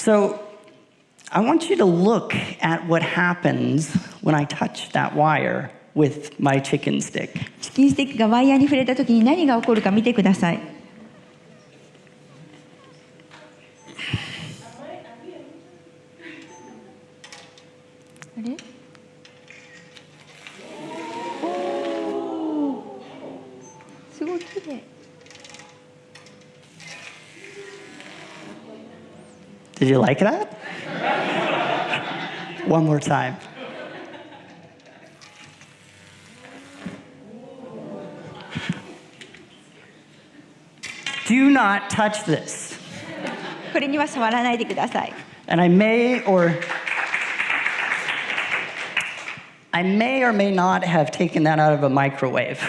So I want you to look at what happens when I touch that wire with my chicken stick. チキンスティックがワイヤーに触れた時に何が起こるか見てください。あれ？おー、すごい綺麗。Did you like that? One more time. Do not touch this. これには触らないでください。And I may or may not have taken that out of a microwave.